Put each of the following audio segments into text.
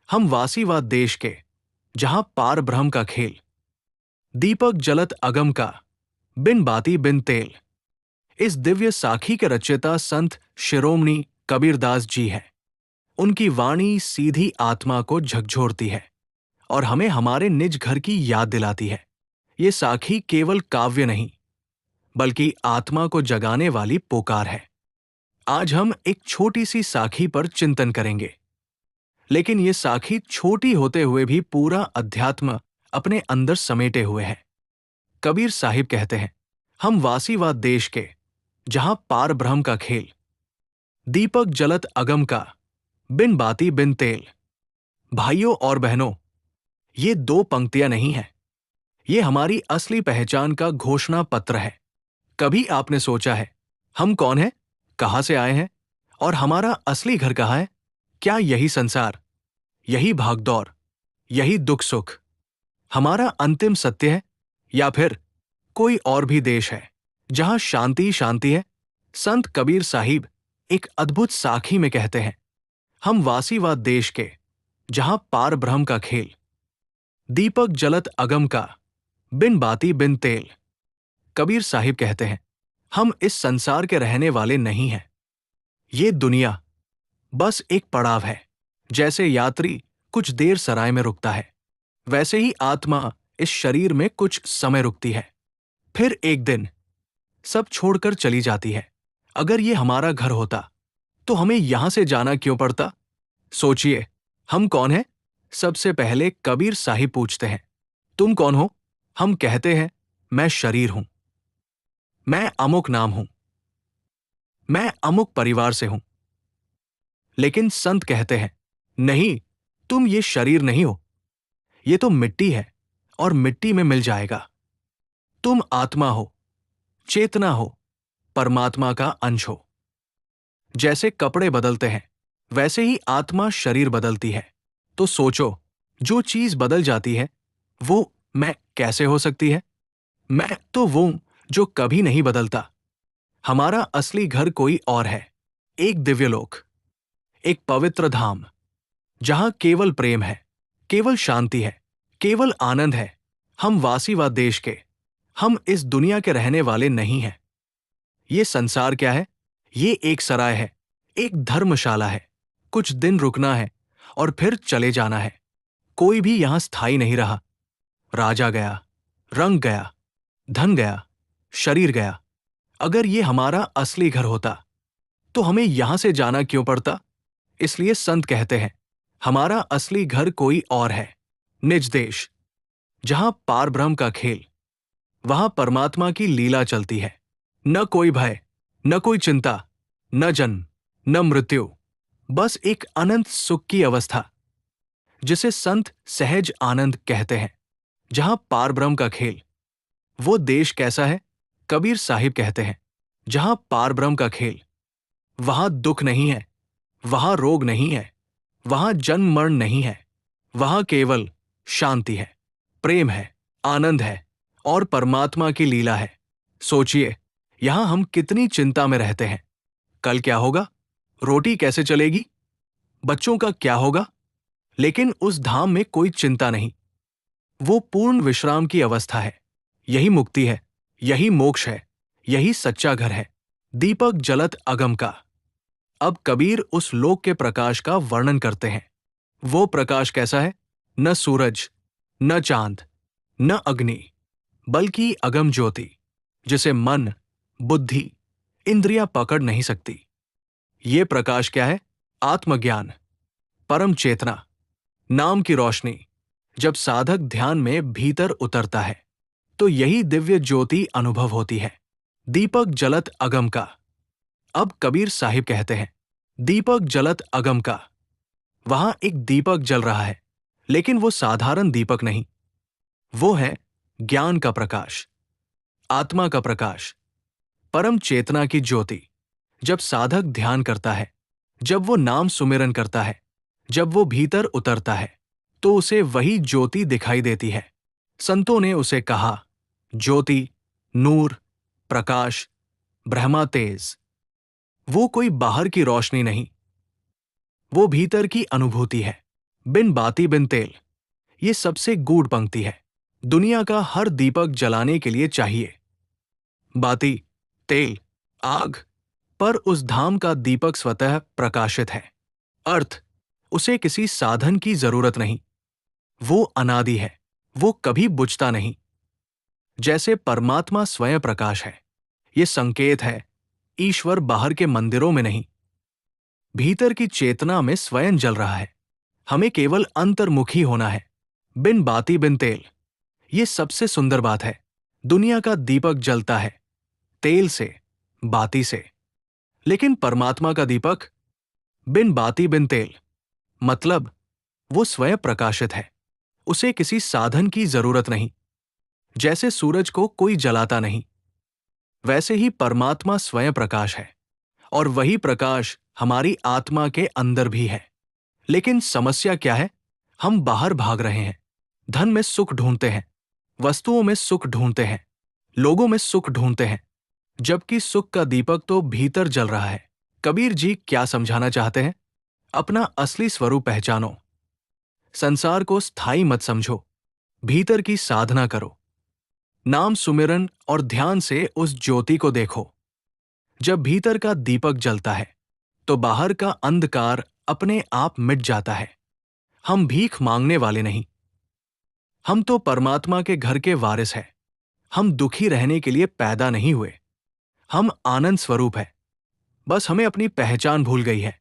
हम वासीवाद देश के, जहां पार ब्रह्म का खेल, दीपक जलत अगम का, बिन बाती बिन तेल। इस दिव्य साखी के रचयिता संत शिरोमणि कबीरदास जी हैं। उनकी वाणी सीधी आत्मा को झकझोरती है और हमें हमारे निज घर की याद दिलाती है। ये साखी केवल काव्य नहीं, बल्कि आत्मा को जगाने वाली पुकार है। आज हम एक छोटी सी साखी पर चिंतन करेंगे, लेकिन ये साखी छोटी होते हुए भी पूरा अध्यात्म अपने अंदर समेटे हुए है। कबीर साहिब कहते हैं, हम वासीवाद देश के, जहां पार ब्रह्म का खेल, दीपक जलत अगम का, बिन बाती बिन तेल। भाइयों और बहनों, ये दो पंक्तियां नहीं हैं, ये हमारी असली पहचान का घोषणा पत्र है। कभी आपने सोचा है, हम कौन हैं, कहां से आए हैं और हमारा असली घर कहां है? क्या यही संसार, यही भागदौड़, यही दुख सुख हमारा अंतिम सत्य है, या फिर कोई और भी देश है जहां शांति शांति है? संत कबीर साहिब एक अद्भुत साखी में कहते हैं, हम वासीवाद देश के, जहां पार ब्रह्म का खेल, दीपक जलत अगम का, बिन बाती बिन तेल। कबीर साहिब कहते हैं, हम इस संसार के रहने वाले नहीं हैं। ये दुनिया बस एक पड़ाव है। जैसे यात्री कुछ देर सराय में रुकता है, वैसे ही आत्मा इस शरीर में कुछ समय रुकती है, फिर एक दिन सब छोड़कर चली जाती है। अगर ये हमारा घर होता तो हमें यहां से जाना क्यों पड़ता? सोचिए, हम कौन हैं? सबसे पहले कबीर साहिब पूछते हैं, तुम कौन हो? हम कहते हैं, मैं शरीर हूं, मैं अमुक नाम हूं, मैं अमुक परिवार से हूं। लेकिन संत कहते हैं, नहीं, तुम ये शरीर नहीं हो, ये तो मिट्टी है और मिट्टी में मिल जाएगा। तुम आत्मा हो, चेतना हो, परमात्मा का अंश हो। जैसे कपड़े बदलते हैं, वैसे ही आत्मा शरीर बदलती है। तो सोचो, जो चीज बदल जाती है वो मैं कैसे हो सकती है? मैं तो वो जो कभी नहीं बदलता। हमारा असली घर कोई और है, एक दिव्यलोक, एक पवित्र धाम, जहां केवल प्रेम है, केवल शांति है, केवल आनंद है। हम वासीवाद देश के, हम इस दुनिया के रहने वाले नहीं हैं। ये संसार क्या है? ये एक सराय है, एक धर्मशाला है। कुछ दिन रुकना है और फिर चले जाना है। कोई भी यहां स्थायी नहीं रहा। राजा गया, रंग गया, धन गया, शरीर गया। अगर ये हमारा असली घर होता तो हमें यहां से जाना क्यों पड़ता? इसलिए संत कहते हैं, हमारा असली घर कोई और है, निज देश, जहां पार ब्रह्म का खेल, वहां परमात्मा की लीला चलती है। न कोई भय, न कोई चिंता, न जन्म, न मृत्यु, बस एक अनंत सुख की अवस्था, जिसे संत सहज आनंद कहते हैं। जहां पार ब्रह्म का खेल, वो देश कैसा है? कबीर साहिब कहते हैं, जहां पार ब्रह्म का खेल, वहां दुख नहीं है, वहां रोग नहीं है, वहां जन्म मरण नहीं है। वहां केवल शांति है, प्रेम है, आनंद है और परमात्मा की लीला है। सोचिए, यहां हम कितनी चिंता में रहते हैं। कल क्या होगा? रोटी कैसे चलेगी? बच्चों का क्या होगा? लेकिन उस धाम में कोई चिंता नहीं। वो पूर्ण विश्राम की अवस्था है। यही मुक्ति है, यही मोक्ष है, यही सच्चा घर है, दीपक जलत अगम का। अब कबीर उस लोक के प्रकाश का वर्णन करते हैं। वो प्रकाश कैसा है? न सूरज, न चांद, न अग्नि, बल्कि अगम ज्योति, जिसे मन, बुद्धि, इंद्रियां पकड़ नहीं सकती। ये प्रकाश क्या है? आत्मज्ञान, परम चेतना, नाम की रोशनी। जब साधक ध्यान में भीतर उतरता है तो यही दिव्य ज्योति अनुभव होती है, दीपक जलत अगम का। अब कबीर साहिब कहते हैं, दीपक जलत अगम का। वहां एक दीपक जल रहा है, लेकिन वो साधारण दीपक नहीं। वो है ज्ञान का प्रकाश, आत्मा का प्रकाश, परम चेतना की ज्योति। जब साधक ध्यान करता है, जब वो नाम सुमिरन करता है, जब वो भीतर उतरता है, तो उसे वही ज्योति दिखाई देती है। संतों ने उसे कहा, ज्योति, नूर, प्रकाश, ब्रह्मा तेज। वो कोई बाहर की रोशनी नहीं, वो भीतर की अनुभूति है। बिन बाती बिन तेल, ये सबसे गूढ़ पंक्ति है। दुनिया का हर दीपक जलाने के लिए चाहिए बाती, तेल, आग, पर उस धाम का दीपक स्वतः प्रकाशित है। अर्थ, उसे किसी साधन की जरूरत नहीं। वो अनादि है, वो कभी बुझता नहीं। जैसे परमात्मा स्वयं प्रकाश है, ये संकेत है ईश्वर बाहर के मंदिरों में नहीं, भीतर की चेतना में स्वयं जल रहा है। हमें केवल अंतर्मुखी होना है। बिन बाती बिन तेल, ये सबसे सुंदर बात है। दुनिया का दीपक जलता है तेल से, बाती से, लेकिन परमात्मा का दीपक बिन बाती बिन तेल, मतलब वो स्वयं प्रकाशित है। उसे किसी साधन की जरूरत नहीं। जैसे सूरज को कोई जलाता नहीं, वैसे ही परमात्मा स्वयं प्रकाश है, और वही प्रकाश हमारी आत्मा के अंदर भी है। लेकिन समस्या क्या है? हम बाहर भाग रहे हैं, धन में सुख ढूंढते हैं, वस्तुओं में सुख ढूंढते हैं, लोगों में सुख ढूंढते हैं, जबकि सुख का दीपक तो भीतर जल रहा है। कबीर जी क्या समझाना चाहते हैं? अपना असली स्वरूप पहचानो, संसार को स्थायी मत समझो, भीतर की साधना करो, नाम सुमिरन और ध्यान से उस ज्योति को देखो। जब भीतर का दीपक जलता है तो बाहर का अंधकार अपने आप मिट जाता है। हम भीख मांगने वाले नहीं, हम तो परमात्मा के घर के वारिस हैं। हम दुखी रहने के लिए पैदा नहीं हुए, हम आनंद स्वरूप है। बस हमें अपनी पहचान भूल गई है।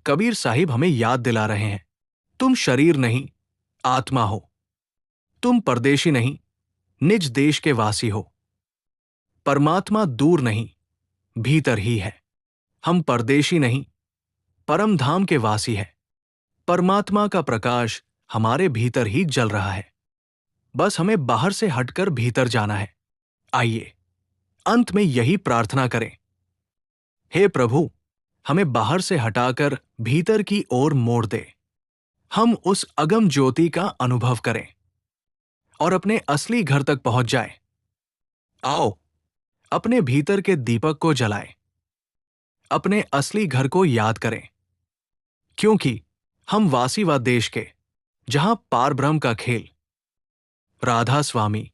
कबीर साहिब हमें याद दिला रहे हैं, तुम शरीर नहीं, आत्मा हो। तुम परदेशी नहीं, निज देश के वासी हो। परमात्मा दूर नहीं, भीतर ही है। हम परदेशी नहीं, परम धाम के वासी हैं। परमात्मा का प्रकाश हमारे भीतर ही जल रहा है, बस हमें बाहर से हटकर भीतर जाना है। आइए अंत में यही प्रार्थना करें, हे प्रभु, हमें बाहर से हटाकर भीतर की ओर मोड़ दे। हम उस अगम ज्योति का अनुभव करें और अपने असली घर तक पहुंच जाए। आओ अपने भीतर के दीपक को जलाएं, अपने असली घर को याद करें, क्योंकि हम वासी व देश के, जहां पार ब्रह्म का खेल। राधा स्वामी।